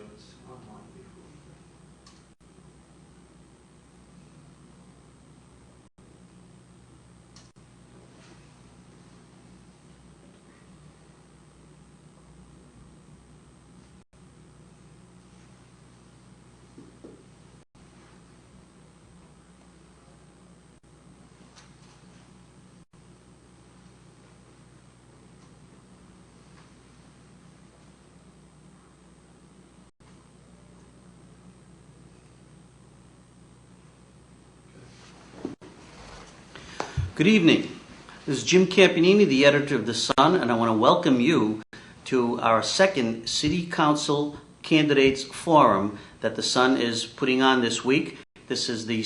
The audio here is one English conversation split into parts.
sure it's online before. Good evening. This is Jim Campanini, the editor of The Sun, and I want to welcome you to our second City Council Candidates Forum that The Sun is putting on this week. This is the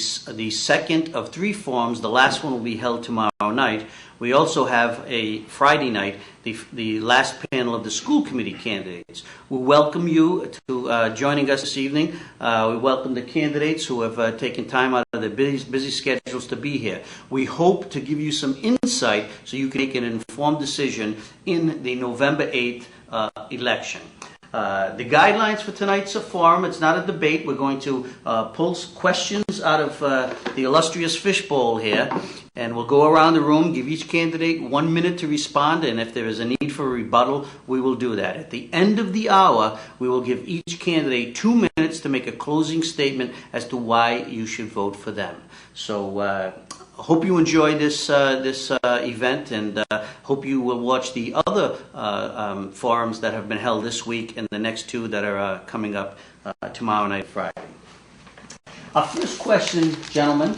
second of 3 forums. The last one will be held tomorrow night. We also have a Friday night, the last panel of the school committee candidates. We welcome you to joining us this evening. We welcome the candidates who have taken time out of their busy schedules to be here. We hope to give you some insight so you can make an informed decision in the November 8th election. The guidelines for tonight's forum, it's not a debate. We're going to pull questions out of the illustrious fishbowl here, and we'll go around the room, give each candidate 1 minute to respond, and if there is a need for a rebuttal, we will do that. At the end of the hour, we will give each candidate 2 minutes to make a closing statement as to why you should vote for them. So I hope you enjoy this event, and hope you will watch the other forums that have been held this week and the next 2 that are coming up tomorrow night, Friday. Our first question, gentlemen,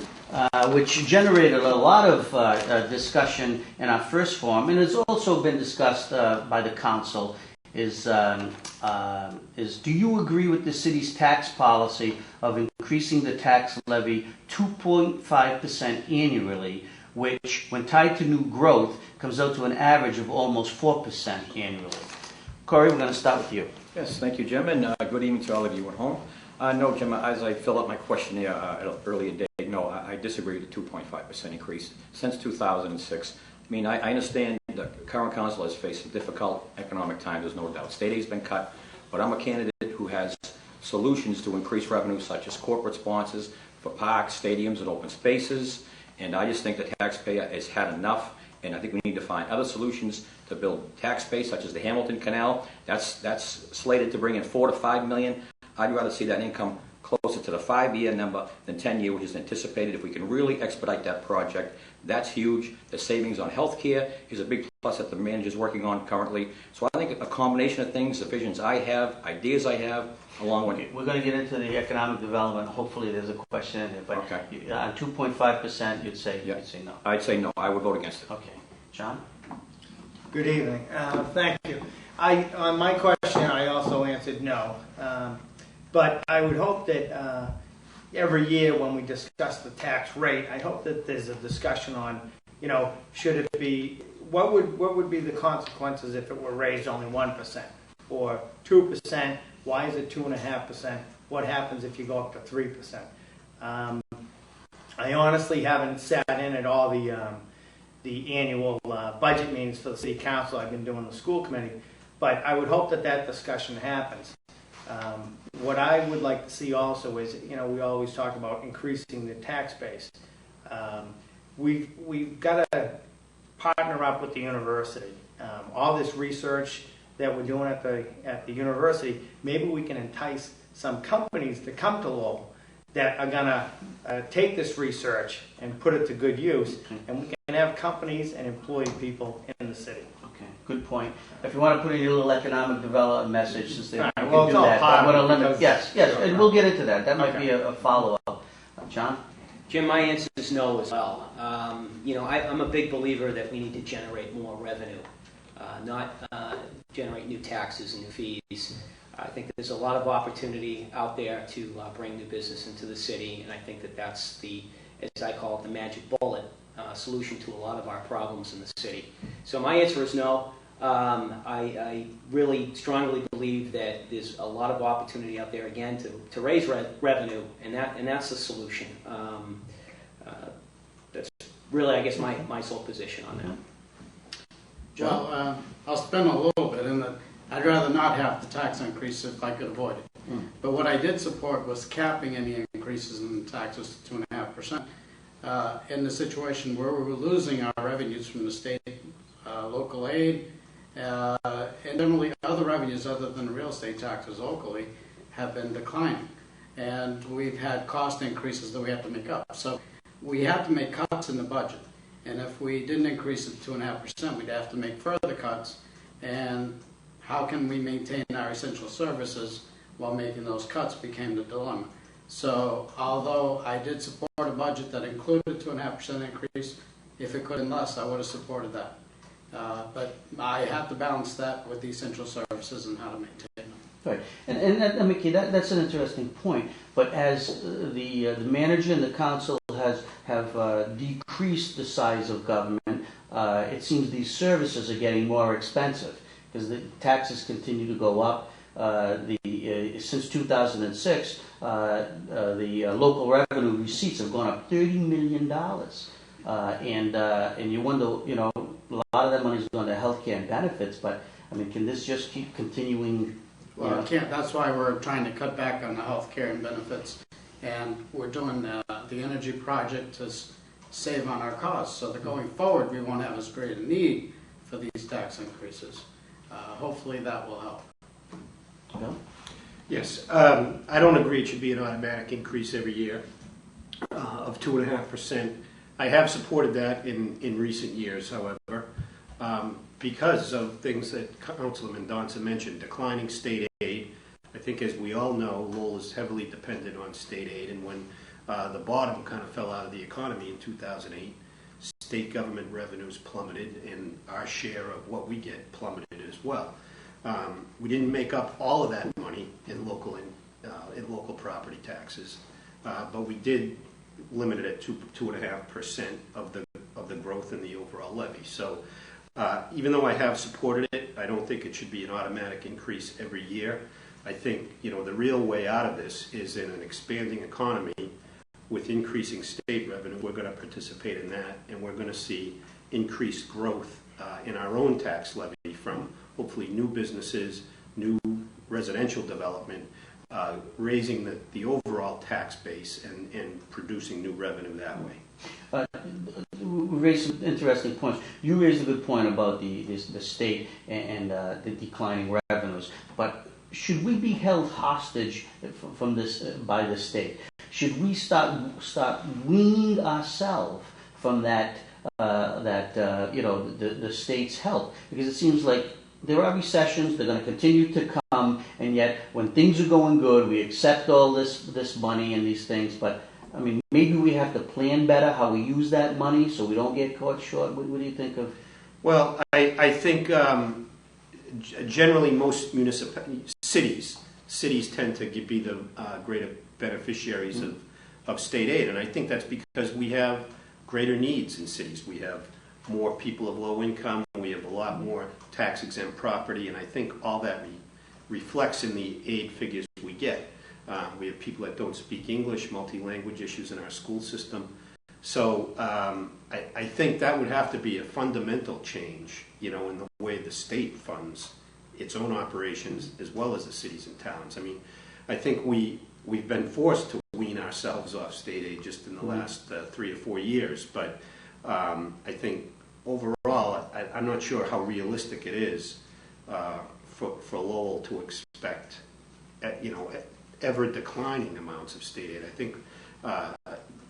which generated a lot of discussion in our first forum, and has also been discussed by the council, is do you agree with the city's tax policy of increasing the tax levy 2.5% annually, which, when tied to new growth, comes out to an average of almost 4% annually? Corey, we're going to start with you. Yes, thank you, Jim, and good evening to all of you at home. No, Jim, as I fill out my questionnaire at an earlier date, no, I disagree with the 2.5% increase since 2006. I mean, I understand the current council has faced some difficult economic times, there's no doubt. State aid's been cut, but I'm a candidate who has solutions to increase revenue, such as corporate sponsors for parks, stadiums, and open spaces. And I just think the taxpayer has had enough, and I think we need to find other solutions to build tax base, such as the Hamilton Canal. That's slated to bring in $4 to $5 million. I'd rather see that income closer to the 5-year number than 10-year, which is anticipated. If we can really expedite that project, that's huge. The savings on health care is a big plus that the manager is working on currently. So I think a combination of things, the visions I have, ideas I have, along with... We're going to get into the economic development. Hopefully there's a question in there. But okay. On 2.5%, you'd say no. I'd say no. I would vote against it. Okay. John? Good evening. Thank you. On my question, I also answered no. But I would hope that every year when we discuss the tax rate, I hope that there's a discussion on, should it be, what would be the consequences if it were raised only 1% or 2%? Why is it 2.5%? What happens if you go up to 3%? I honestly haven't sat in at all the annual budget meetings for the city council. I've been doing the school committee, but I would hope that that discussion happens. What I would like to see also is, we always talk about increasing the tax base. We've got to partner up with the university. All this research that we're doing at the university, maybe we can entice some companies to come to Lowell that are going to take this research and put it to good use, and we can have companies and employ people in the city. Okay, good point. If you want to put in your little economic development message, since they can do well, that, I'm going to limit. Yes, and we'll get into that. That might be a follow-up. John? Jim, my answer is no as well. I'm a big believer that we need to generate more revenue, not generate new taxes and new fees. I think there's a lot of opportunity out there to bring new business into the city, and I think that that's the, as I call it, the magic bullet solution to a lot of our problems in the city. So my answer is no. I really strongly believe that there's a lot of opportunity out there, again, to raise revenue, and that's the solution. That's really, I guess, my sole position on that. Well, I'll spend a little bit in that I'd rather not have the tax increase if I could avoid it. But what I did support was capping any increases in taxes to 2.5%. In the situation where we were losing our revenues from the state, local aid, and generally other revenues other than real estate taxes locally have been declining. And we've had cost increases that we have to make up. So we have to make cuts in the budget. And if we didn't increase it to 2.5%, we'd have to make further cuts. And how can we maintain our essential services while making those cuts became the dilemma. So although I did support a budget that included a 2.5% increase, if it could have been less, I would have supported that. But I have to balance that with the essential services and how to maintain them. Right, and Mickey, that's an interesting point. But as the manager and the council have decreased the size of government, it seems these services are getting more expensive because the taxes continue to go up. Since 2006, the local revenue receipts have gone up $30 million, and you wonder, a lot of that money is going to healthcare and benefits. But I mean, can this just keep continuing? Well, it can't. That's why we're trying to cut back on the health care and benefits. And we're doing the energy project to save on our costs so that going forward we won't have as great a need for these tax increases. Hopefully that will help. No? Yes. I don't agree it should be an automatic increase every year of 2.5%. I have supported that in recent years, however. Because of things that Councilor Mendonca mentioned, declining state aid. I think, as we all know, Lowell is heavily dependent on state aid, and when the bottom kind of fell out of the economy in 2008, state government revenues plummeted, and our share of what we get plummeted as well. We didn't make up all of that money in local property taxes, but we did limit it at 2.5% of the growth in the overall levy. So. Even though I have supported it, I don't think it should be an automatic increase every year. I think, the real way out of this is in an expanding economy with increasing state revenue. We're going to participate in that, and we're going to see increased growth in our own tax levy from hopefully new businesses, new residential development, raising the overall tax base and producing new revenue that way. We raised some interesting points. You raised a good point about the state and the declining revenues. But should we be held hostage from this by the state? Should we start weaning ourselves from the state's help? Because it seems like there are recessions, they're going to continue to come, and yet when things are going good, we accept all this money and these things. But I mean, maybe we have to plan better how we use that money so we don't get caught short. What do you think of? Well, I think generally most cities tend to be the greater beneficiaries of state aid, and I think that's because we have greater needs in cities. We have more people of low income. We have a lot more tax-exempt property, and I think all that reflects in the aid figures we get. We have people that don't speak English, multi-language issues in our school system. So I think that would have to be a fundamental change, in the way the state funds its own operations as well as the cities and towns. I mean, I think we've been forced to wean ourselves off state aid just in the last 3 or 4 years. But I think overall, I'm not sure how realistic it is for Lowell to expect, ever declining amounts of state aid. I think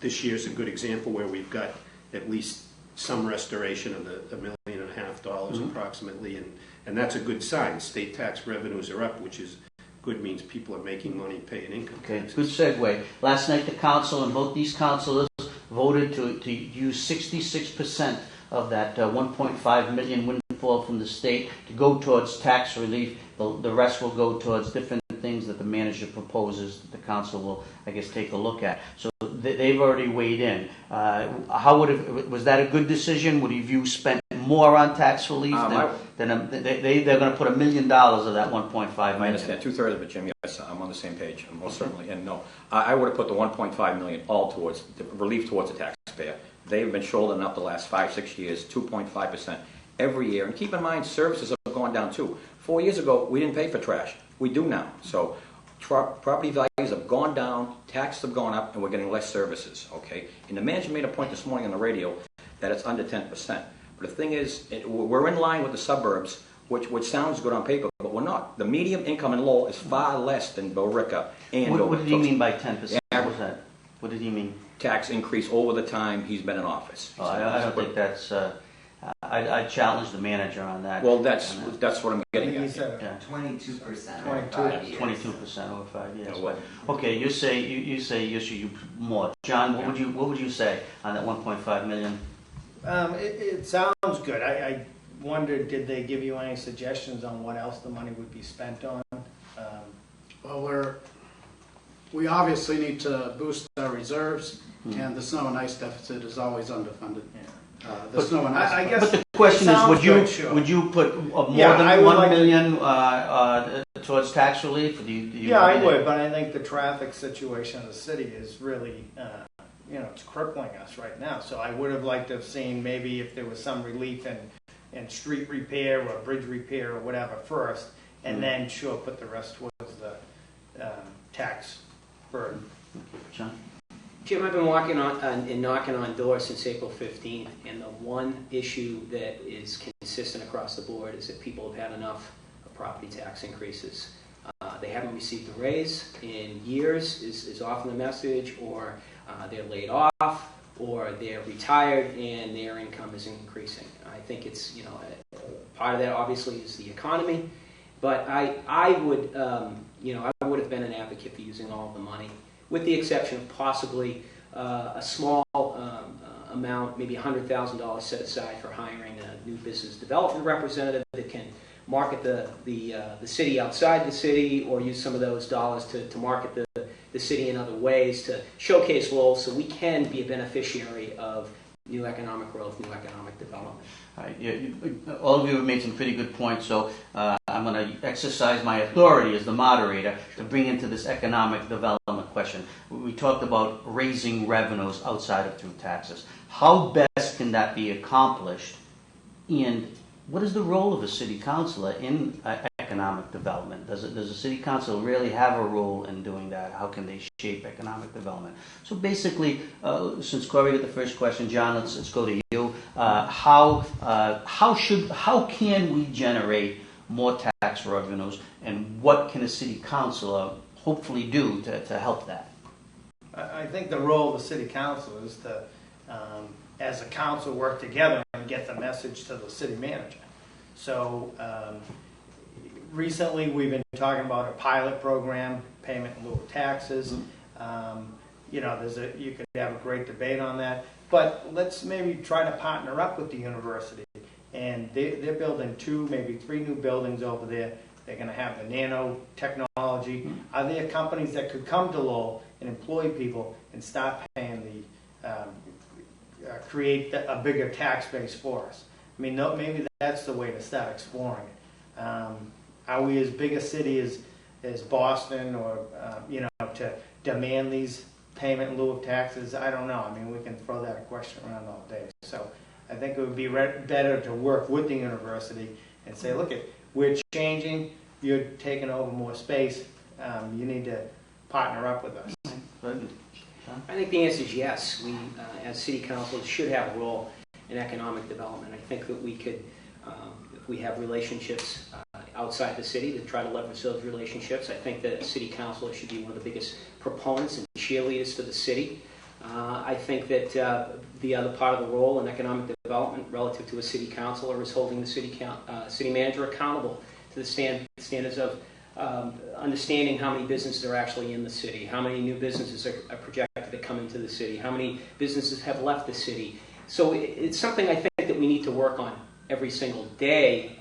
this year's a good example where we've got at least some restoration of the $1.5 million approximately, and that's a good sign. State tax revenues are up, which is good, means people are making money paying income taxes. Good segue. Last night the council and both these councilors voted to use 66% of that 1.5 million windfall from the state to go towards tax relief. The rest will go towards different things that the manager proposes that the council will, I guess, take a look at. So they've already weighed in. Was that a good decision? Would you spent more on tax relief they're going to put $1 million of that 1.5 million? I understand 2/3 of it, Jim. Yes, I'm on the same page, most certainly. And no, I would have put the 1.5 million all towards the relief towards the taxpayer. They've been shouldering up the last 5-6 years, 2.5% every year. And keep in mind, services have gone down too. 4 years ago, we didn't pay for trash. We do now. So property values have gone down, taxes have gone up, and we're getting less services, okay? And the manager made a point this morning on the radio that it's under 10%. But the thing is, we're in line with the suburbs, which sounds good on paper, but we're not. The medium income in Lowell is far less than Billerica and What did he mean by 10%? What was that? What did he mean? Tax increase over the time he's been in office. Oh, I don't think that's, I challenge the manager on that. Well, that's what I'm getting He at. said Yeah. 22%. 22% over 5 years. Yeah, what? Okay, you say you more. John, what would you say on that 1.5 million? It sounds good. I wondered, did they give you any suggestions on what else the money would be spent on? Well, we obviously need to boost our reserves, and the snow and ice deficit is always underfunded. The snow and ice. I guess But the question is, sounds would you good, sure. would you put more Yeah, I than would 1 like to- million towards tax relief? Do you Yeah, I would, but I think the traffic situation in the city is really, it's crippling us right now. So I would have liked to have seen maybe if there was some relief in street repair or bridge repair or whatever first, and then sure, put the rest towards the tax burden. John? Jim, I've been walking on and knocking on doors since April 15th, and the one issue that is consistent across the board is that people have had enough of property tax increases. They haven't received a raise in years is often the message, or they're laid off, or they're retired and their income is increasing. I think it's, part of that obviously is the economy, but I would have been an advocate for using all of the money, with the exception of possibly a small amount, maybe $100,000 set aside for hiring a new business development representative that can market the city outside the city, or use some of those dollars to market the city in other ways to showcase Lowell, so we can be a beneficiary of new economic growth, new economic development. All right, all of you have made some pretty good points, so I'm going to exercise my authority as the moderator to bring into this economic development question. We talked about raising revenues outside of through taxes. How best can that be accomplished, and what is the role of a city councilor in economic development? Does a city council really have a role in doing that? How can they shape economic development? So basically, since Corey got the first question, John, let's go to you. How can we generate more tax revenues, and what can a city councilor hopefully do to help that? I think the role of the city council is to, as a council, work together and get the message to the city manager. So recently we've been talking about a pilot program, payment in lieu of taxes. You could have a great debate on that, but let's maybe try to partner up with the university. And they're building 2, maybe 3 new buildings over there. They're going to have the nanotechnology. Are there companies that could come to Lowell and employ people and start paying create a bigger tax base for us? I mean, maybe that's the way to start exploring it. Are we as big a city as Boston, or to demand these payment in lieu of taxes? I don't know. I mean, we can throw that question around all day. So I think it would be better to work with the university and say, look, we're changing. You're taking over more space. You need to partner up with us. I think the answer is yes. We, as city council, should have a role in economic development. I think that we could, if we have relationships outside the city, to try to leverage those relationships. I think that city council should be one of the biggest proponents and cheerleaders for the city. I think that the other part of the role in economic development relative to a city councilor is holding the city manager accountable to the standards of understanding how many businesses are actually in the city, how many new businesses are projected to come into the city, how many businesses have left the city. So it's something I think that we need to work on every single day,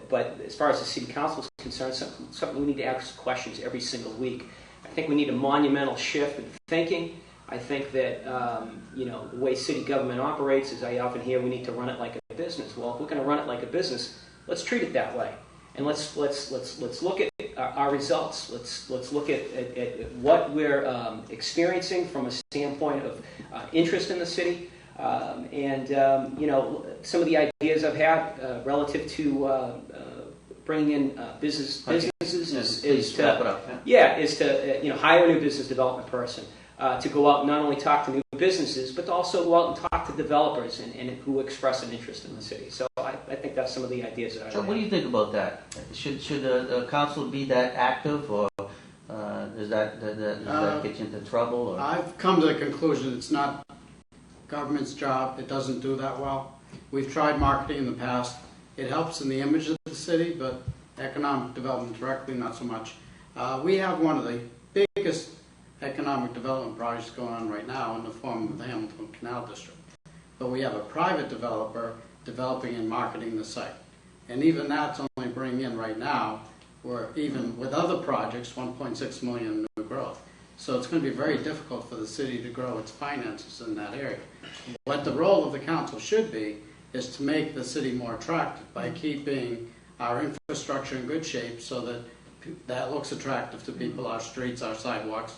but as far as the city council is concerned, something we need to ask questions every single week. I think we need a monumental shift in thinking. I think that the way city government operates is, I often hear we need to run it like a business. Well, if we're going to run it like a business, let's treat it that way, and let's look at our results. Let's look at what we're experiencing from a standpoint of interest in the city, and some of the ideas I've had relative to bringing in businesses is Please wrap it to up. Yeah. is to hire a new business development person to go out and not only talk to new businesses, but to also go out and talk to developers and who express an interest in the city. So I think that's some of the ideas that I Joe, what do you think about that? Should the council be that active, or does that get you into trouble? Or? I've come to the conclusion it's not government's job. It doesn't do that well. We've tried marketing in the past. It helps in the image of the city, but economic development directly, not so much. We have one of the biggest economic development projects going on right now in the form of the Hamilton Canal District. But we have a private developer developing and marketing the site. And even that's only bringing in right now, where even with other projects, 1.6 million new growth. So it's going to be very difficult for the city to grow its finances in that area. What the role of the council should be is to make the city more attractive by keeping our infrastructure in good shape so that that looks attractive to people, our streets, our sidewalks,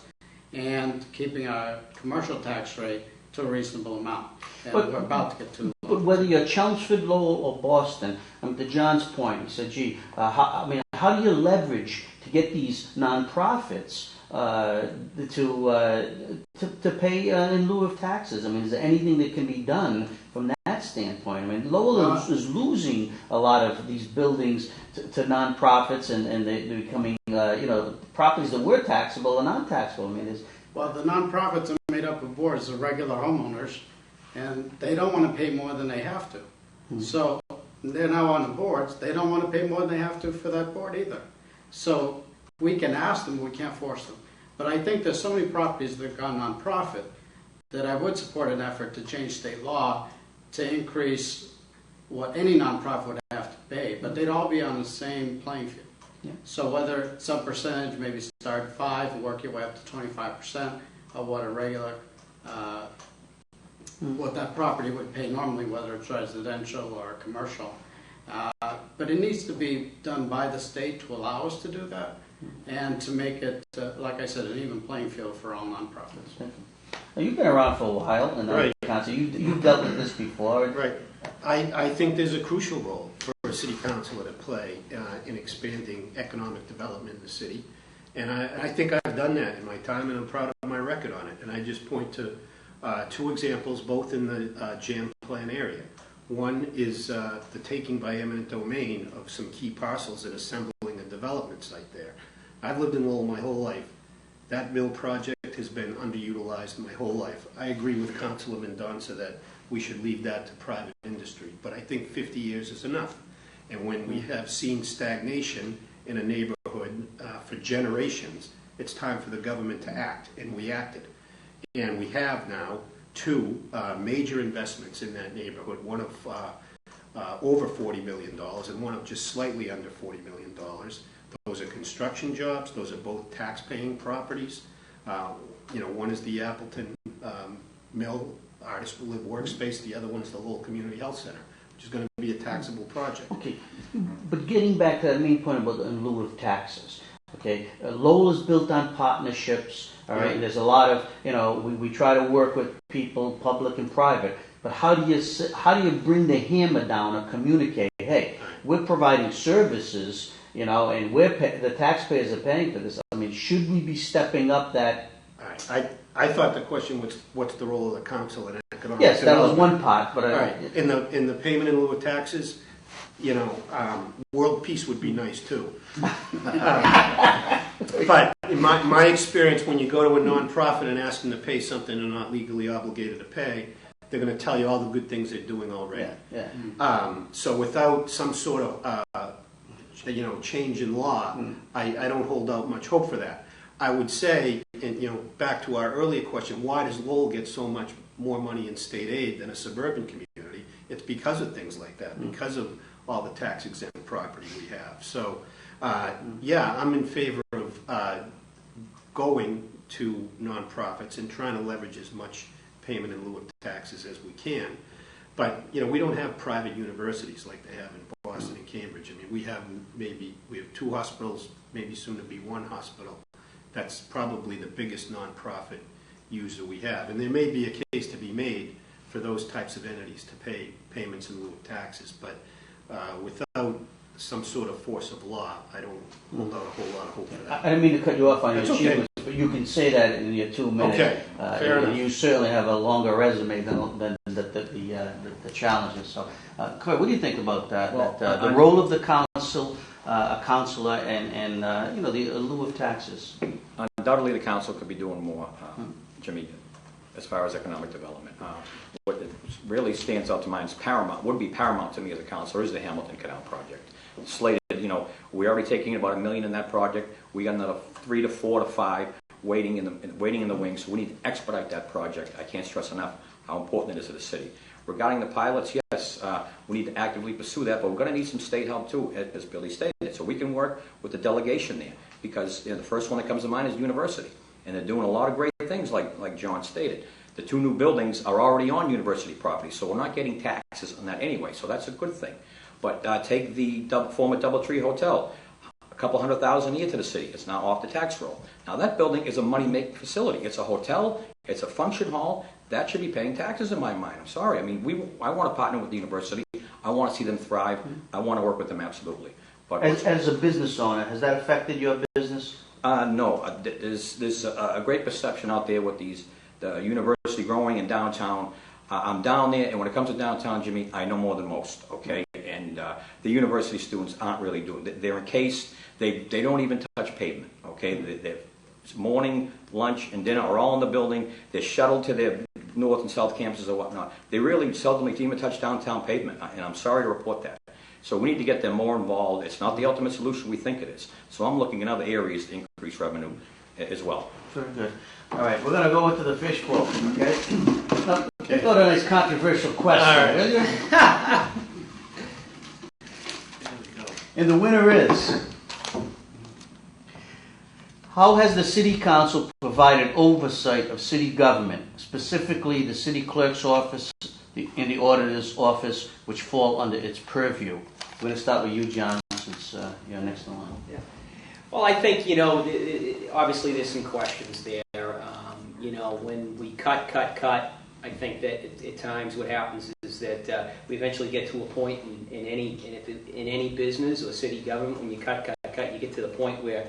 and keeping our commercial tax rate to a reasonable amount. And we're about to get to. But whether you're Chelmsford, Lowell, or Boston, to John's point, he said, "Gee, how do you leverage to get these nonprofits to pay in lieu of taxes? I mean, is there anything that can be done from that standpoint? I mean, Lowell is losing a lot of these buildings to nonprofits, and they're becoming, properties that were taxable are non-taxable. I mean, well, the nonprofits are made up of boards of regular homeowners, and they don't want to pay more than they have to. Mm-hmm. So they're now on the boards. They don't want to pay more than they have to for that board either. So we can ask them, we can't force them. But I think there's so many properties that have gone nonprofit that I would support an effort to change state law to increase what any nonprofit would have to pay, but they'd all be on the same playing field. Yeah. So whether some percentage, maybe start at 5 and work your way up to 25% of what a regular, what that property would pay normally, whether it's residential or commercial. But it needs to be done by the state to allow us to do that and to make it, like I said, an even playing field for all nonprofits. Now, you've been around for a while, and right. Council, you've dealt with this before. Right. I think there's a crucial role for a city councilor to play in expanding economic development in the city. And I think I've done that in my time, and I'm proud of my record on it. And I just point to 2 examples, both in the jam plan area. One is the taking by eminent domain of some key parcels and assembling a development site there. I've lived in Lowell my whole life. That mill project has been underutilized my whole life. I agree with Councilor Mendonca that we should leave that to private industry, but I think 50 years is enough. And when we have seen stagnation in a neighborhood for generations, it's time for the government to act, and we acted. And we have now 2 major investments in that neighborhood, one of over $40 million and one of just slightly under $40 million. Those are construction jobs. Those are both tax-paying properties. One is the Appleton Mill Artist Live Workspace. The other one is the Lowell Community Health Center, which is going to be a taxable project. Okay, but getting back to that main point about in lieu of taxes. Okay, Lowell is built on partnerships. All right, and there's a lot of we try to work with people, public and private. But how do you bring the hammer down and communicate? Hey, we're providing services, and the taxpayers are paying for this. I mean, should we be stepping up that? I thought the question was, what's the role of the council in economic Yes, that was development? one part. But in the payment in lieu of taxes, world peace would be nice too. But in my experience, when you go to a nonprofit and ask them to pay something they're not legally obligated to pay, they're going to tell you all the good things they're doing already. Yeah. So without some sort of change in law, I don't hold out much hope for that. I would say, and back to our earlier question, why does Lowell get so much more money in state aid than a suburban community? It's because of things like that, because of all the tax exempt property we have. So, I'm in favor of going to nonprofits and trying to leverage as much payment in lieu of taxes as we can. But we don't have private universities like they have in Boston and Cambridge. I mean, we have 2 hospitals, maybe soon to be 1 hospital. That's probably the biggest nonprofit user we have. And there may be a case to be made for those types of entities to pay payments in lieu of taxes. But without some sort of force of law, I don't hold out a whole lot of hope for that. I didn't mean to cut you off on your That's okay. achievements, but you can say that in your 2 minutes. Okay, fair enough. You certainly have a longer resume than the challenges. So, Kurt, what do you think about that? Well, The role of the council, a councillor, and the lieu of taxes. Undoubtedly, the council could be doing more, Jimmy, as far as economic development. What really stands out to mind is would be paramount to me as a councillor is the Hamilton Canal project. Slated, we're already taking about $1 million in that project. We got another 3 to 4 to 5 waiting in the wings. So we need to expedite that project. I can't stress enough how important it is to the city. Regarding the pilots, yes, we need to actively pursue that, but we're going to need some state help too, as Billy stated. So we can work with the delegation there, because the first one that comes to mind is university, and they're doing a lot of great things, like John stated. The 2 new buildings are already on university property, so we're not getting taxes on that anyway, so that's a good thing. But take the former Doubletree Hotel, a couple $100,000 a year to the city. It's now off the tax roll. Now that building is a money-making facility. It's a hotel. It's a function hall. That should be paying taxes in my mind. I'm sorry. I mean, I want to partner with the university. I want to see them thrive. I want to work with them absolutely. But As a business owner, has that affected your business? No. There's a great perception out there with the university growing in downtown. I'm down there, and when it comes to downtown, Jimmy, I know more than most, okay? And the university students aren't really doing it. They're encased. They don't even touch pavement, okay? They're morning, lunch, and dinner are all in the building. They're shuttled to their north and south campuses or whatnot. They really seldomly even touch downtown pavement, and I'm sorry to report that. So we need to get them more involved. It's not the ultimate solution we think it is. So I'm looking in other areas to increase revenue as well. Very good. All right, we're going to go into the fish bowl, okay? Now, let's go to a nice controversial question, will you? And the winner is, how has the city council provided oversight of city government, specifically the city clerk's office and the auditor's office, which fall under its purview? We're going to start with you, John, since you're next in line. Yeah. Well, I think, obviously there's some questions there. When we cut, I think that at times what happens is that we eventually get to a point in any business or city government, when you cut, you get to the point where,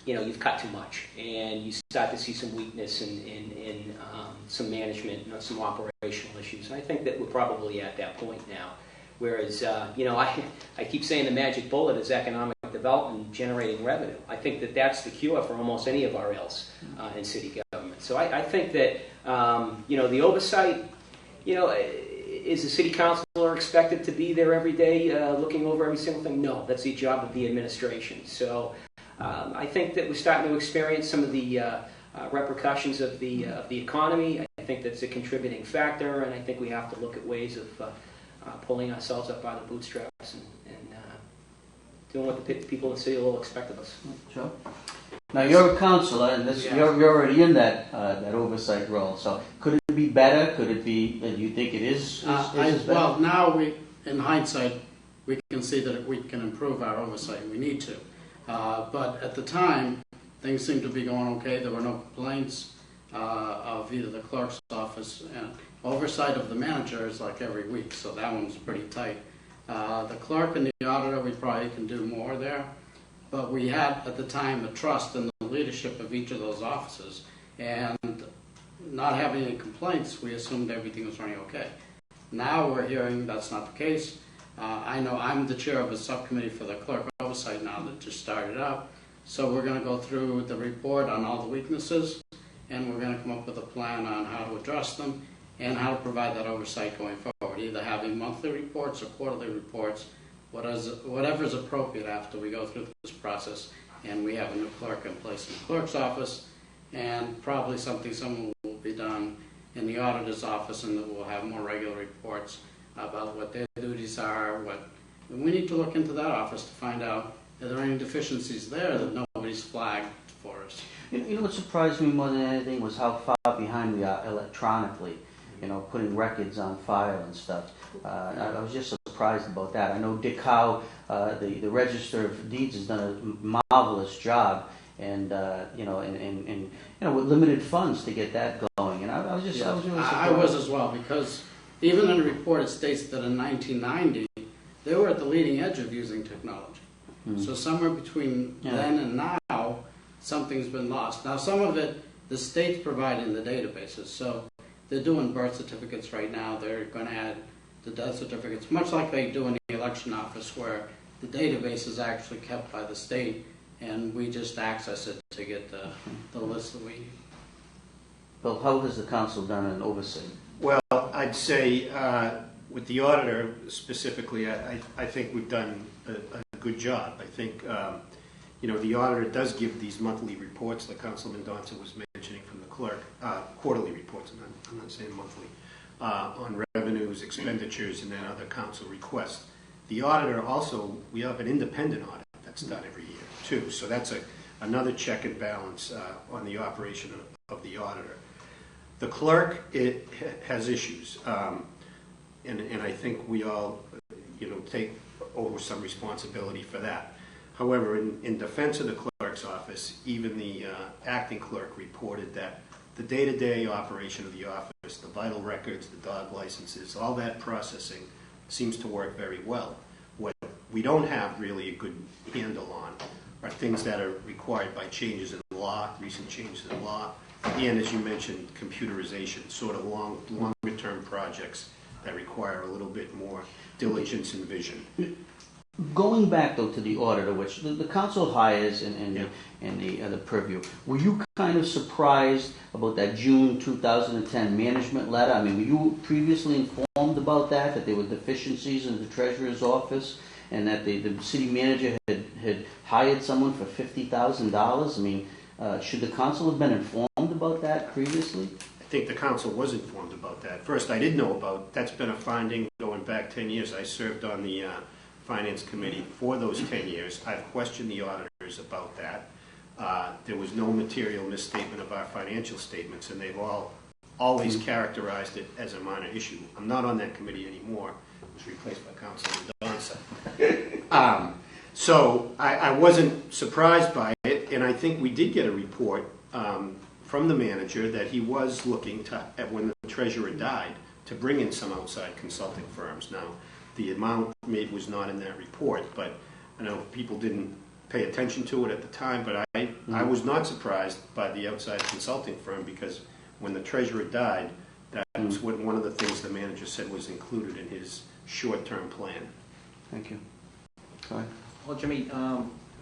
you've cut too much, and you start to see some weakness in some management and some operational issues. And I think that we're probably at that point now. Whereas, I keep saying the magic bullet is economic development and generating revenue. I think that that's the cure for almost any of our ills in city government. So I think that, the oversight, is the city councilor expected to be there every day looking over every single thing? No, that's the job of the administration. So I think that we're starting to experience some of the repercussions of the economy. I think that's a contributing factor, and I think we have to look at ways of pulling ourselves up by the bootstraps and doing what the people in the city will expect of us. Sure. Now you're a councillor, and you're already in that oversight role. So could it be better? Could it be that you think it is better? Well, now in hindsight, we can see that we can improve our oversight. We need to. But at the time, things seemed to be going okay. There were no complaints of either the clerk's office, and oversight of the manager is like every week, so that one's pretty tight. The clerk and the auditor, we probably can do more there, but we had at the time a trust in the leadership of each of those offices, and not having any complaints, we assumed everything was running okay. Now we're hearing that's not the case. I know I'm the chair of a subcommittee for the clerk oversight now that just started up, so we're going to go through the report on all the weaknesses, and we're going to come up with a plan on how to address them and how to provide that oversight going forward, either having monthly reports or quarterly reports, whatever is appropriate after we go through this process and we have a new clerk in place in the clerk's office, and probably something will be done in the auditor's office, and that we'll have more regular reports about what their duties are. And we need to look into that office to find out, are there any deficiencies there that nobody's flagged for us? What surprised me more than anything was how far behind we are electronically, putting records on file and stuff. I was just surprised about that. I know Dick Howe, the Register of Deeds, has done a marvelous job, and with limited funds to get that going. And I was really surprised. I was as well, because even in the report it states that in 1990 they were at the leading edge of using technology. So somewhere between then and now, something's been lost. Now some of it, the state's providing the databases. So they're doing birth certificates right now. They're going to add the death certificates, much like they do in the election office, where the database is actually kept by the state, and we just access it to get the list that we need. Bill, how has the council done an oversight? Well, I'd say with the auditor specifically, I think we've done a good job. I think the auditor does give these monthly reports that Councilman Mendonca was mentioning from the clerk, quarterly reports, I'm not saying monthly, on revenues, expenditures, and then other council requests. The auditor also, we have an independent audit that's done every year too, so that's another check and balance on the operation of the auditor. The clerk, it has issues, and I think we all, take over some responsibility for that. However, in defense of the clerk's office, even the acting clerk reported that the day-to-day operation of the office, the vital records, the dog licenses, all that processing seems to work very well. What we don't have really a good handle on are things that are required by changes in law, recent changes in law, and as you mentioned, computerization, sort of longer-term projects that require a little bit more diligence and vision. Going back though to the auditor, which the council hires in the purview, were you kind of surprised about that June 2010 management letter? I mean, were you previously informed about that there were deficiencies in the treasurer's office, and that the city manager had hired someone for $50,000? I mean, should the council have been informed about that previously? I think the council was informed about that. First, I did know about, that's been a finding going back 10 years. I served on the Finance Committee for those 10 years. I've questioned the auditors about that. There was no material misstatement of our financial statements, and they've always characterized it as a minor issue. I'm not on that committee anymore. It was replaced by Councilman Mendonca. So I wasn't surprised by it, and I think we did get a report from the manager that he was looking to, when the treasurer died, to bring in some outside consulting firms. Now, the amount made was not in that report, but I know people didn't pay attention to it at the time, but I was not surprised by the outside consulting firm, because when the treasurer died, that was one of the things the manager said was included in his short-term plan. Thank you. Go ahead. Well, Jimmy,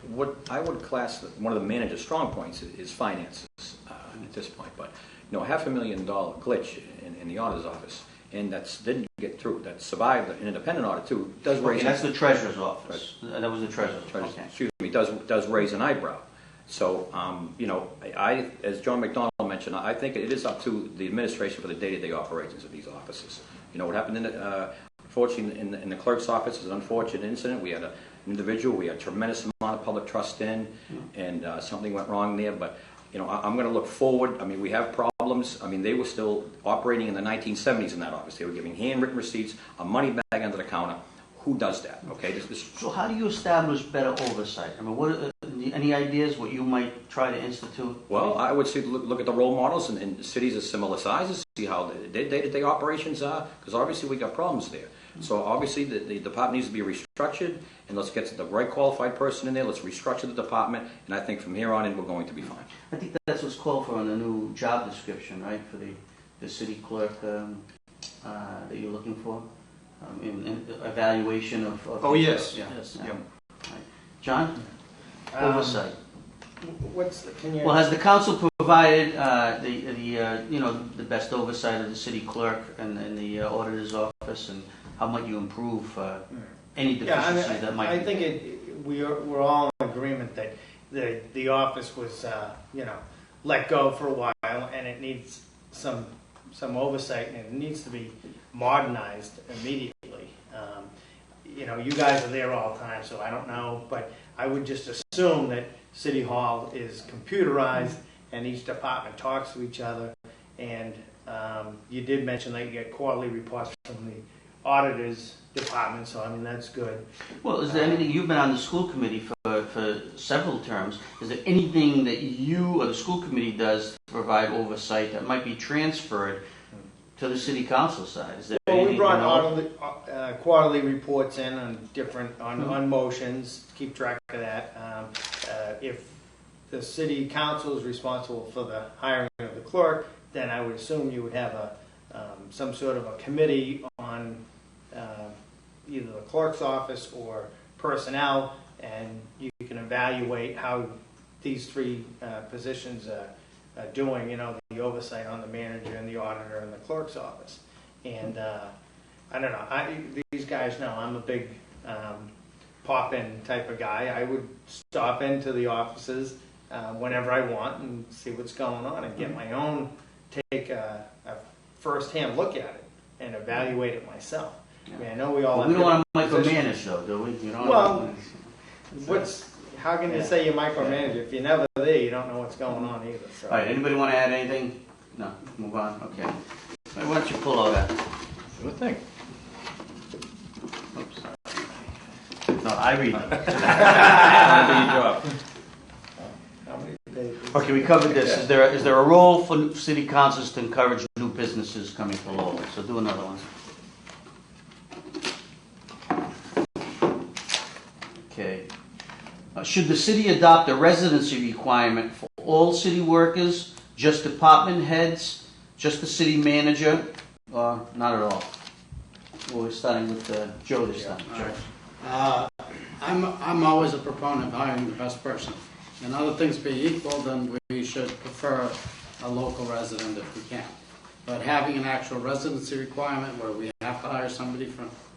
what I would class one of the manager's strong points is finances at this point, but $500,000 glitch in the auditor's office, and that didn't get through, that survived an independent audit too, does raise. Okay, that's the treasurer's office. Right. That was the treasurer's. Okay. Excuse me, does raise an eyebrow. So, I, as John MacDonald mentioned, I think it is up to the administration for the day-to-day operations of these offices. What happened unfortunately in the clerk's office is an unfortunate incident. We had an individual, we had a tremendous amount of public trust in, and something went wrong there. But I'm going to look forward. I mean, we have problems. I mean, they were still operating in the 1970s in that office. They were giving handwritten receipts, a money bag under the counter. Who does that? Okay. So how do you establish better oversight? I mean, any ideas what you might try to institute? Well, I would say look at the role models in cities of similar sizes, see how the day-to-day operations are, because obviously we got problems there. So obviously the department needs to be restructured, and let's get the right qualified person in there. Let's restructure the department, and I think from here on in we're going to be fine. I think that's what's called for in the new job description, right, for the city clerk that you're looking for, in evaluation of. Oh yes. Yes. Yeah. Right. John, oversight. Can you? Well, has the council provided the best oversight of the city clerk and the auditor's office, and how might you improve any deficiencies that might? I think we're all in agreement that the office was let go for a while, and it needs some oversight, and it needs to be modernized immediately. You guys are there all the time, so I don't know, but I would just assume that City Hall is computerized and each department talks to each other. And you did mention that you get quarterly reports from the auditor's department, so I mean that's good. Well, is there anything, you've been on the school committee for several terms, is there anything that you or the school committee does to provide oversight that might be transferred to the city council side? Is there Well, we anything brought quarterly reports in on different, on motions, keep track of that. If the city council is responsible for the hiring of the clerk, then I would assume you would have some sort of a committee on either the clerk's office or personnel, and you can evaluate how these three positions are doing, the oversight on the manager and the auditor and the clerk's office. And I don't know, these guys know I'm a big pop-in type of guy. I would stop into the offices whenever I want and see what's going on and get my own take a first-hand look at it and evaluate it myself. I mean, I know we all have. We don't want to different micromanage positions. though, do we? You know, Well, how can you say you micromanage? If you're never there, you don't know what's going on either. So. All right, anybody want to add anything? No, move on, okay. Why don't you pull all that? Sure thing. Oops. No, I read them. That'll do your job. How many pages? Okay, we covered this. Is there a role for city councils to encourage new businesses coming to Lowell? So do another one. Okay. Should the city adopt a residency requirement for all city workers, just department heads, just the city manager, or not at all? Well, we're starting with Joe this time. All right. I'm always a proponent of hiring the best person. And other things being equal, then we should prefer a local resident if we can. But having an actual residency requirement where we have to hire somebody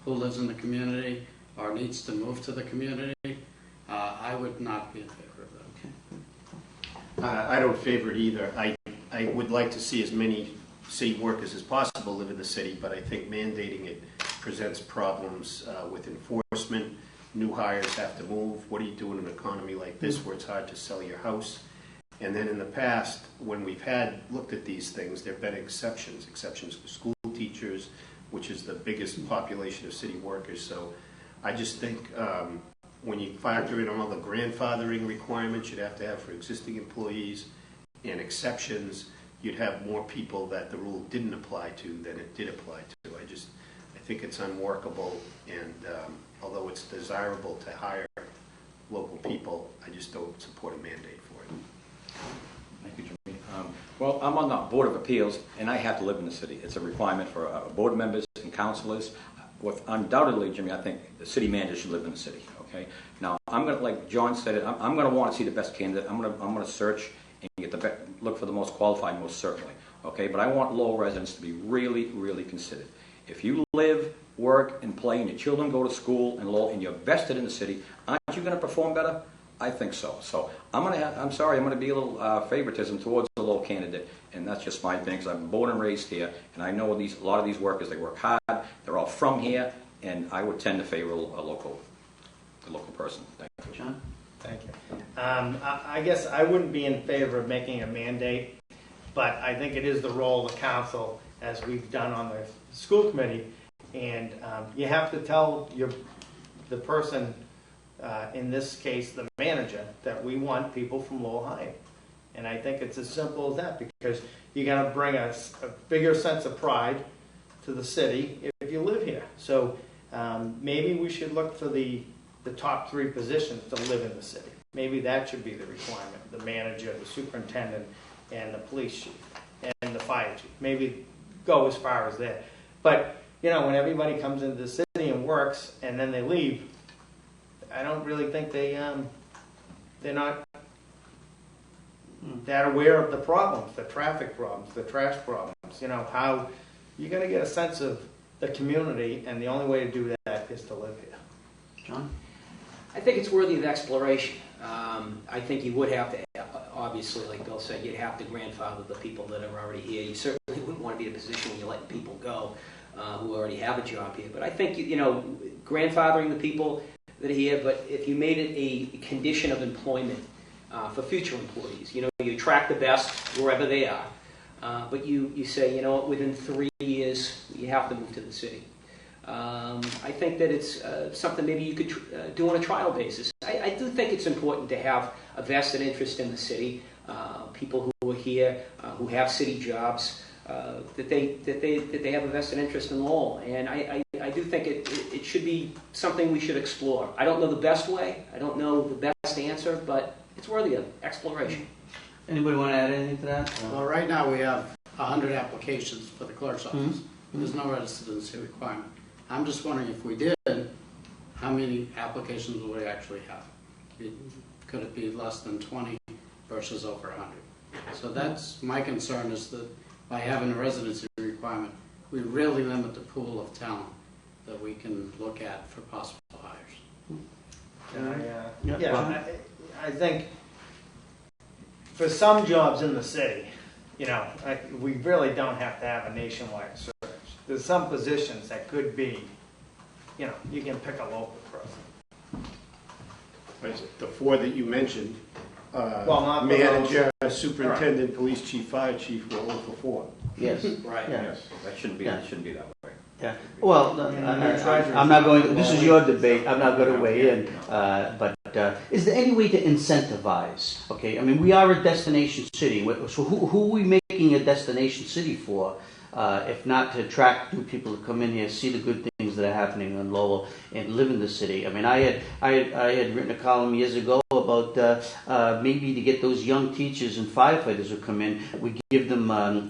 who lives in the community or needs to move to the community, I would not be in favor of that. I don't favor it either. I would like to see as many city workers as possible live in the city, but I think mandating it presents problems with enforcement. New hires have to move. What do you do in an economy like this where it's hard to sell your house? And then in the past, when we've looked at these things, there have been exceptions for school teachers, which is the biggest population of city workers. So I just think when you factor in all the grandfathering requirements you'd have to have for existing employees and exceptions, you'd have more people that the rule didn't apply to than it did apply to. I think it's unworkable, and although it's desirable to hire local people, I just don't support a mandate for it. Thank you, Jimmy. Well, I'm on the Board of Appeals, and I have to live in the city. It's a requirement for board members and councilors. Undoubtedly, Jimmy, I think the city manager should live in the city. Okay. Now, I'm going to, like John said, I'm going to want to see the best candidate. I'm going to search and look for the most qualified, most certainly. Okay. But I want Lowell residents to be really, really considered. If you live, work, and play, and your children go to school in Lowell, and you're vested in the city, aren't you going to perform better? I think so. So I'm going to be a little favoritism towards the Lowell candidate, and that's just my thing, because I'm born and raised here, and I know a lot of these workers, they work hard, they're all from here, and I would tend to favor a local person. Thank you. John? Thank you. I guess I wouldn't be in favor of making a mandate, but I think it is the role of the council, as we've done on the school committee, and you have to tell the person, in this case the manager, that we want people from Lowell High. And I think it's as simple as that, because you're going to bring a bigger sense of pride to the city if you live here. So maybe we should look for the top three positions to live in the city. Maybe that should be the requirement: the manager, the superintendent, and the police chief, and the fire chief. Maybe go as far as that. But when everybody comes into the city and works and then they leave, I don't really think they're not that aware of the problems, the traffic problems, the trash problems. How you're going to get a sense of the community, and the only way to do that is to live here. John? I think it's worthy of exploration. I think you would have to, obviously, like Bill said, you'd have to grandfather the people that are already here. You certainly wouldn't want to be in a position where you let people go who already have a job here. But I think, grandfathering the people that are here, but if you made it a condition of employment for future employees, you attract the best wherever they are. But you say, within 3 years, you have to move to the city. I think that it's something maybe you could do on a trial basis. I do think it's important to have a vested interest in the city, people who are here, who have city jobs, that they have a vested interest in Lowell. And I I do think it should be something we should explore. I don't know the best way, I don't know the best answer, but it's worthy of exploration. Anybody want to add anything to that? Well, right now we have 100 applications for the clerk's office. There's no residency requirement. I'm just wondering if we did, how many applications would we actually have? Could it be less than 20 versus over 100? So that's my concern, is that by having a residency requirement, we really limit the pool of talent that we can look at for possible hires. I think for some jobs in the city, we really don't have to have a nationwide search. There's some positions that could be, you can pick a local person. What is it? The four that you mentioned, not manager, superintendent, police chief, fire chief, were all for 4. Yes. Right. Yeah. Yes, that shouldn't be that way. Yeah. Well, I'm not going. This is your debate. I'm not going to weigh in. But is there any way to incentivize? Okay. I mean, we are a destination city. So who are we making a destination city for? If not to attract new people to come in here, see the good things that are happening in Lowell, and live in the city. I mean, I had written a column years ago about maybe to get those young teachers and firefighters who come in, we give them a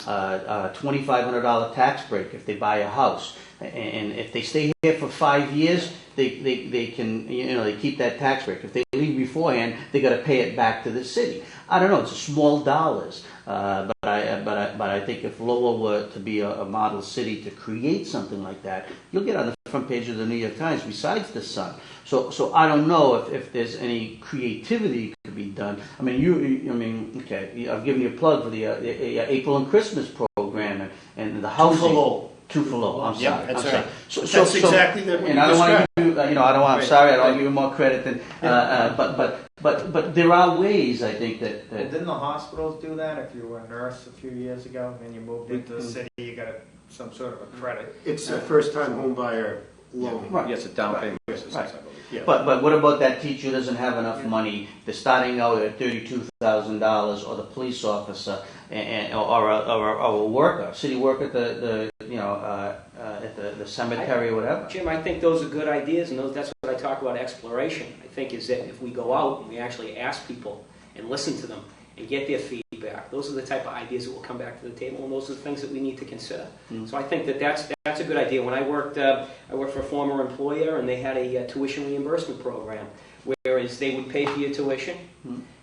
$2,500 tax break if they buy a house, and if they stay here for 5 years, they can they keep that tax break. If they leave beforehand, they got to pay it back to the city. I don't know. It's small dollars, but I think if Lowell were to be a model city to create something like that, you'll get on the front page of the New York Times besides the Sun. So I don't know if there's any creativity could be done. I mean, okay, I've given you a plug for the April and Christmas program and the housing. Two for low. I'm sorry. Yeah, that's I'm right. sorry. That's exactly what and you I don't want to described. give you, I don't want. I'm sorry. I don't want to give you more credit than. But there are ways, I think that. Didn't the hospitals do that? If you were a nurse a few years ago and you moved into the city, you got some sort of a credit. It's a first-time home buyer loan. Right. Yes, a down payment assistance, Right. I believe. Yeah. But what about that teacher who doesn't have enough money? They're starting out at $32,000, or the police officer, or a worker, city worker at the cemetery or whatever. Jim, I think those are good ideas, and that's what I talk about exploration. I think is that if we go out and we actually ask people and listen to them and get their feedback, those are the type of ideas that will come back to the table, and those are the things that we need to consider. So I think that's a good idea. When I worked for a former employer, and they had a tuition reimbursement program, whereas they would pay for your tuition,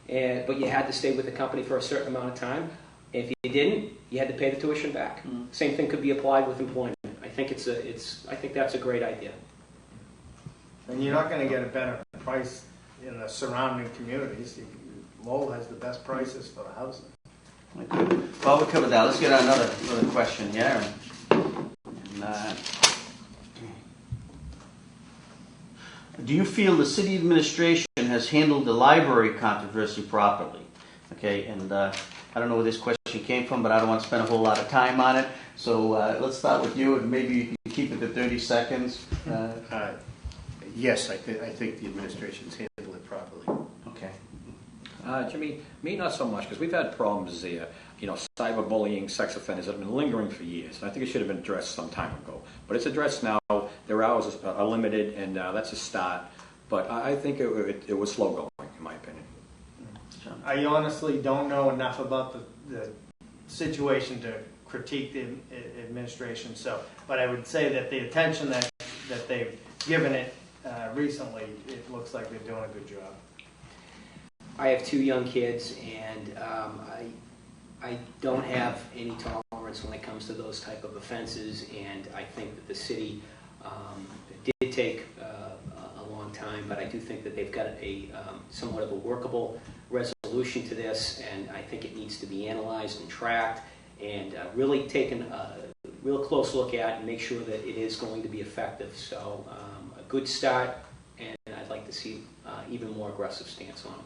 but you had to stay with the company for a certain amount of time. If you didn't, you had to pay the tuition back. Same thing could be applied with employment. I think I think that's a great idea. And you're not going to get a better price in the surrounding communities. Lowell has the best prices for the housing. Well, we covered that. Let's get on another question here. Do you feel the city administration has handled the library controversy properly? Okay, and I don't know where this question came from, but I don't want to spend a whole lot of time on it. So let's start with you, and maybe you can keep it to 30 seconds. Yes, I think the administration's handled it properly. Okay. Jimmy, me not so much, because we've had problems there. Cyberbullying, sex offenders that have been lingering for years. I think it should have been addressed some time ago. But it's addressed now. Their hours are limited, and that's a start. But I think it was slow going, in my opinion. I honestly don't know enough about the situation to critique the administration. But I would say that the attention that they've given it recently, it looks like they're doing a good job. I have 2 young kids, and I don't have any tolerance when it comes to those type of offenses, and I think that the city did take a long time, but I do think that they've got a somewhat of a workable resolution to this, and I think it needs to be analyzed and tracked and really taken a real close look at and make sure that it is going to be effective. So a good start, and I'd like to see even more aggressive stance on it.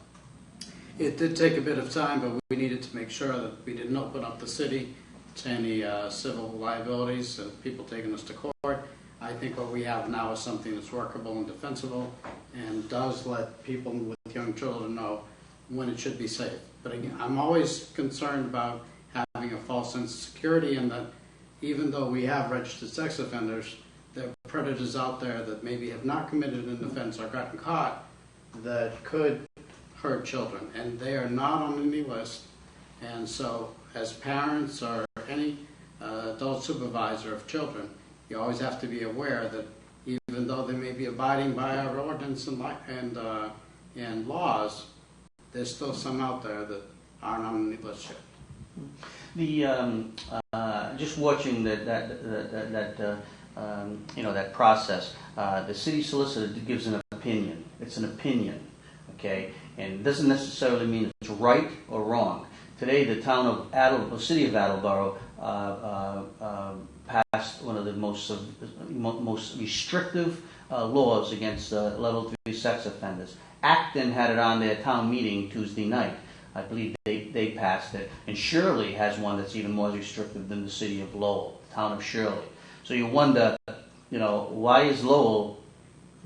It did take a bit of time, but we needed to make sure that we didn't open up the city to any civil liabilities and people taking us to court. I think what we have now is something that's workable and defensible and does let people with young children know when it should be safe. But again, I'm always concerned about having a false sense of security, and that even though we have registered sex offenders, there are predators out there that maybe have not committed an offense or gotten caught that could hurt children, and they are not on any list. And so, as parents or any adult supervisor of children, you always have to be aware that even though they may be abiding by our ordinance and laws, there's still some out there that aren't on any list yet. The just watching that process, the city solicitor gives an opinion. It's an opinion, okay, and it doesn't necessarily mean it's right or wrong. Today, the city of Attleboro passed one of the most restrictive laws against level 3 sex offenders. Acton had it on their town meeting Tuesday night. I believe they passed it. And Shirley has one that's even more restrictive than the city of Lowell, the town of Shirley. So you wonder, why is Lowell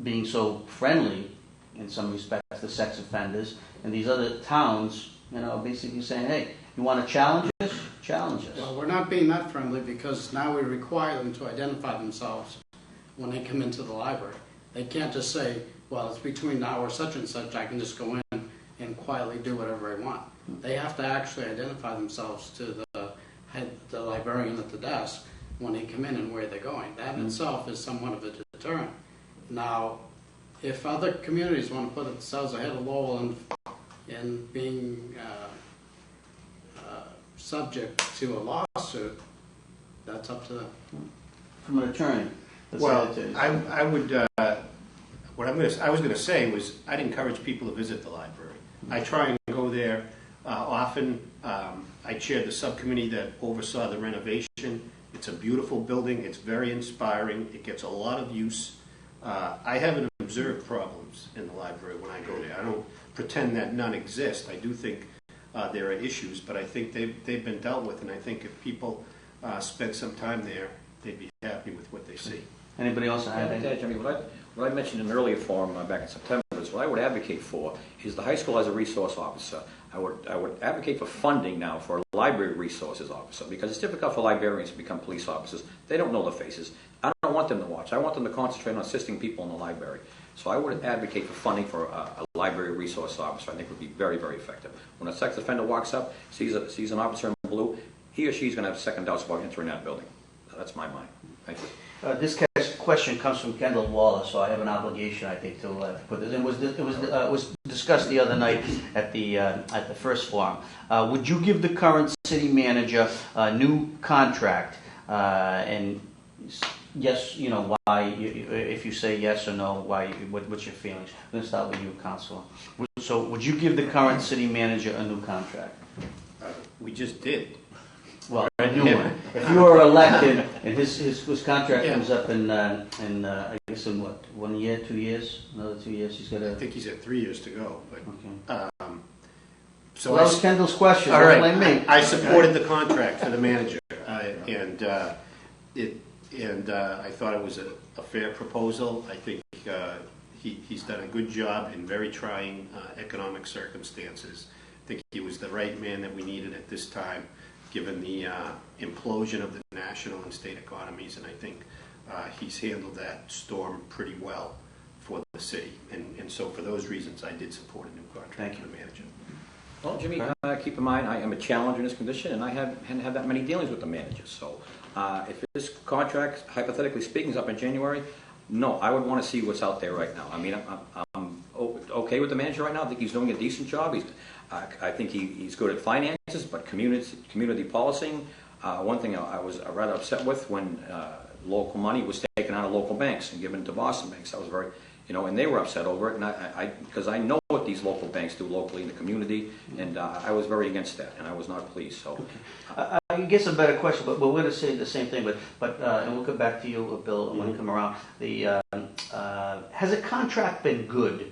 being so friendly in some respects to sex offenders, and these other towns, basically saying, hey, you want to challenge us? Challenge us. Well, we're not being that friendly because now we require them to identify themselves when they come into the library. They can't just say, well, it's between hours such and such, I can just go in and quietly do whatever I want. They have to actually identify themselves to the librarian at the desk when they come in and where they're going. That in itself is somewhat of a deterrent. Now, if other communities want to put themselves ahead of Lowell in being subject to a lawsuit, that's up to them. From an attorney. Well, I would. What I was going to say was I'd encourage people to visit the library. I try and go there often. I chaired the subcommittee that oversaw the renovation. It's a beautiful building. It's very inspiring. It gets a lot of use. I haven't observed problems in the library when I go there. I don't pretend that none exist. I do think there are issues, but I think they've been dealt with, and I think if people spend some time there, they'd be happy with what they see. Anybody else have anything? Jimmy, what I mentioned in an earlier forum back in September is what I would advocate for is the high school as a resource officer. I would advocate for funding now for a library resources officer, because it's difficult for librarians to become police officers. They don't know the faces. I don't want them to watch. I want them to concentrate on assisting people in the library. So I would advocate for funding for a library resource officer. I think would be very, very effective. When a sex offender walks up, sees an officer in blue, he or she's going to have second doubts about entering that building. That's my mind. Thank you. This question comes from Kendall Wallace, so I have an obligation, I think, to put this. It was discussed the other night at the first forum. Would you give the current city manager a new contract? And yes, why? If you say yes or no, why? What's your feelings? I'm going to start with you, Councilor. So, would you give the current city manager a new contract? We just did. Well, a new one. If you were elected and his contract comes up in I guess in what, 1 year, 2 years, another 2 years, he's got to. I think he's at 3 years to go. But Okay. so that was Kendall's question. All Don't right, blame me. I supported the contract for the manager, and I thought it was a fair proposal. I think he's done a good job in very trying economic circumstances. I think he was the right man that we needed at this time, given the implosion of the national and state economies, and I think he's handled that storm pretty well for the city. And so for those reasons, I did support a new contract for the manager. Well, Jimmy, keep in mind, I am a challenger in this condition, and I hadn't had that many dealings with the manager. So if this contract, hypothetically speaking, is up in January, no, I would want to see what's out there right now. I mean, I'm okay with the manager right now. I think he's doing a decent job. I think he's good at finances, but community policing. One thing I was rather upset with when local money was taken out of local banks and given to Boston banks. I was very, and they were upset over it. And because I know what these local banks do locally in the community, and I was very against that, and I was not pleased. So, I guess a better question, but we're going to say the same thing. But and we'll come back to you, Bill, when you come around. Has a contract been good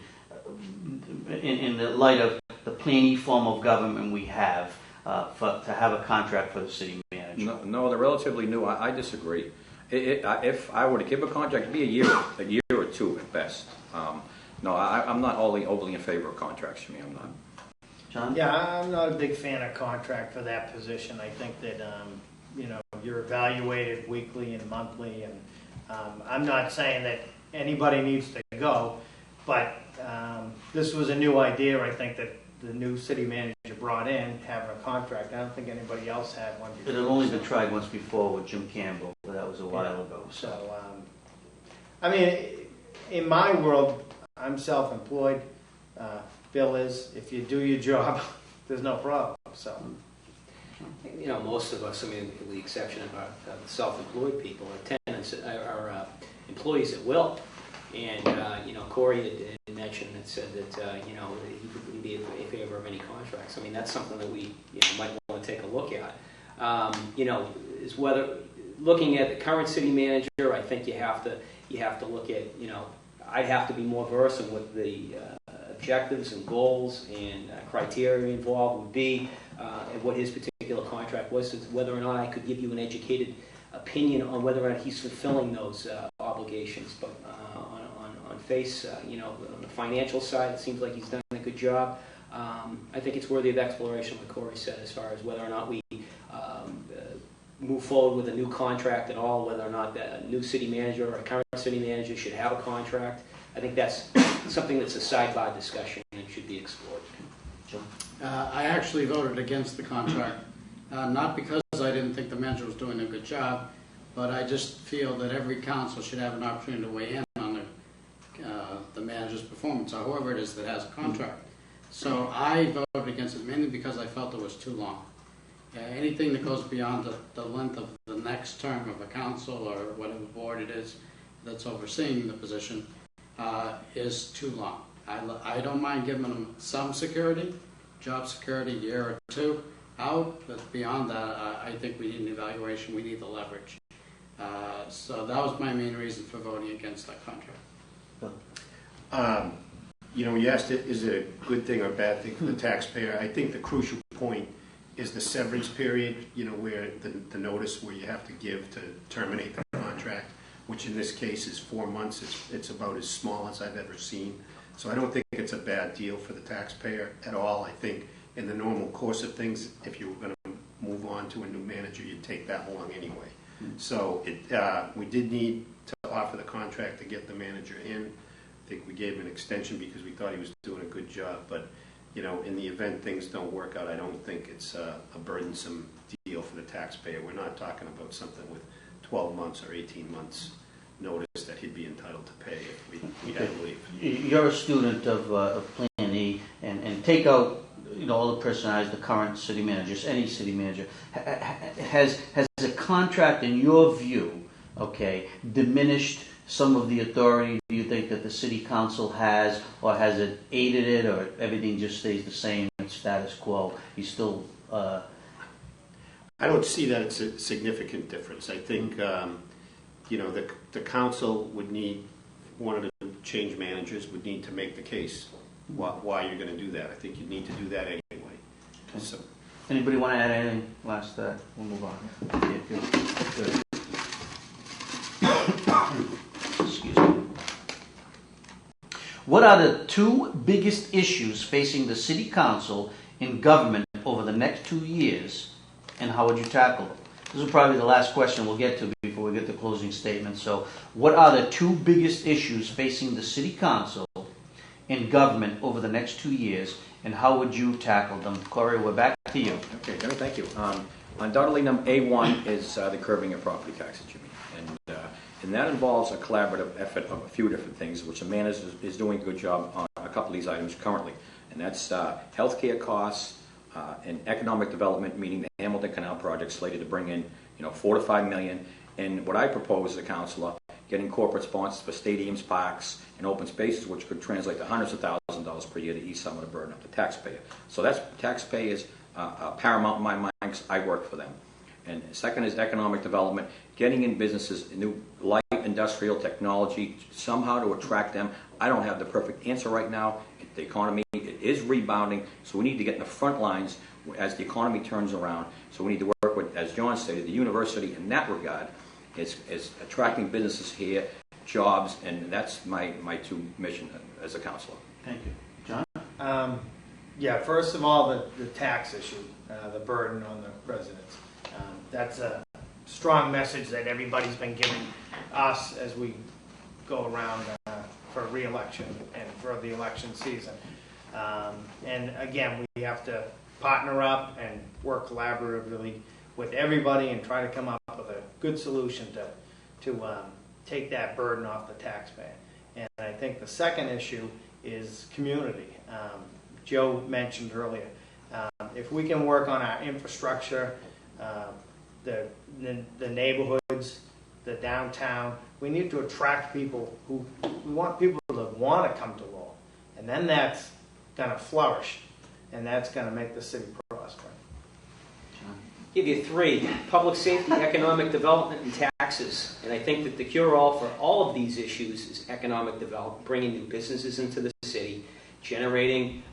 in the light of the plain form of government we have to have a contract for the city manager? No, they're relatively new. I disagree. If I were to give a contract, it'd be a year or two at best. No, I'm not overly in favor of contracts. For me, I'm not. John? Yeah, I'm not a big fan of contract for that position. I think that you're evaluated weekly and monthly, and I'm not saying that anybody needs to go, but this was a new idea, I think, that the new city manager brought in, having a contract. I don't think anybody else had one before. It had only been tried once before with Jim Campbell, but that was a while ago. So, I mean, in my world, I'm self-employed. Bill is. If you do your job, there's no problem. So, You know, most of us, I mean, with the exception of our self-employed people, are tenants, are employees at will. And, you know, Corey had mentioned and said that, you know, he wouldn't be in favor of any contracts. I mean, that's something that we, you know, might want to take a look at. You know, is whether, looking at the current city manager, I think you have to look at, you know, I'd have to be more versed in what the objectives and goals and criteria involved would be, and what his particular contract was, whether or not I could give you an educated opinion on whether or not he's fulfilling those obligations. But on face, you know, on the financial side, it seems like he's done a good job. I think it's worthy of exploration, like Corey said, as far as whether or not we move forward with a new contract at all, whether or not that new city manager or a current city manager should have a contract. I think that's something that's a sidebar discussion and should be explored. John? I actually voted against the contract, not because I didn't think the manager was doing a good job, but I just feel that every council should have an opportunity to weigh in on the manager's performance, or whoever it is that has a contract. So I voted against it mainly because I felt it was too long. Anything that goes beyond the length of the next term of a council or whatever board it is that's overseeing the position is too long. I don't mind giving them some security, job security, a year or two out, but beyond that, I think we need an evaluation, we need the leverage. So that was my main reason for voting against that contract. You know, you asked, is it a good thing or a bad thing for the taxpayer? I think the crucial point is the severance period, you know, where the notice where you have to give to terminate the contract, which in this case is 4 months. It's about as small as I've ever seen. So I don't think it's a bad deal for the taxpayer at all. I think in the normal course of things, if you were going to move on to a new manager, you'd take that long anyway. So we did need to offer the contract to get the manager in. I think we gave him an extension because we thought he was doing a good job. But, you know, in the event things don't work out, I don't think it's a burdensome deal for the taxpayer. We're not talking about something with 12 months or 18 months notice that he'd be entitled to pay if we had to leave. You're a student of Plan E, and take out, you know, all the personalities, the current city managers, any city manager. Has the contract, in your view, okay, diminished some of the authority do you think that the city council has, or has it aided it, or everything just stays the same, it's status quo? You still... I don't see that it's a significant difference. I think, you know, the council would need, one of the change managers would need to make the case why you're going to do that. I think you'd need to do that anyway. Okay. So. Anybody want to add anything last that? We'll move on. Okay, good. Excuse me. What are the two biggest issues facing the city council in government over the next 2 years, and how would you tackle them? This is probably the last question we'll get to before we get to closing statements. So, what are the two biggest issues facing the city council in government over the next 2 years, and how would you tackle them? Corey, we're back to you. Okay, Jimmy, thank you. Undoubtedly, number A1 is the curbing of property taxes, Jimmy. And that involves a collaborative effort of a few different things, which the manager is doing a good job on a couple of these items currently. And that's healthcare costs and economic development, meaning the Hamilton Canal project slated to bring in, you know, $4 to $5 million. And what I propose as a councilor, getting corporate sponsors for stadiums, parks, and open spaces, which could translate to hundreds of thousands of dollars per year to ease some of the burden of the taxpayer. So that's taxpayers paramount in my mind because I work for them. And second is economic development, getting in businesses, new light industrial technology, somehow to attract them. I don't have the perfect answer right now. The economy is rebounding, so we need to get in the front lines as the economy turns around. So we need to work with, as John stated, the university in that regard is attracting businesses here, jobs, and that's my two mission as a councilor. Thank you. John? Yeah, first of all, the tax issue, the burden on the residents. That's a strong message that everybody's been giving us as we go around for re-election and for the election season. And again, we have to partner up and work collaboratively with everybody and try to come up with a good solution to take that burden off the taxpayer. And I think the second issue is community. Joe mentioned earlier, if we can work on our infrastructure, the neighborhoods, the downtown, we need to attract people we want people to want to come to Lowell. And then that's going to flourish, and that's going to make the city prosper. Give you three: public safety, economic development, and taxes. And I think that the cure-all for all of these issues is economic development, bringing new businesses into the city, generating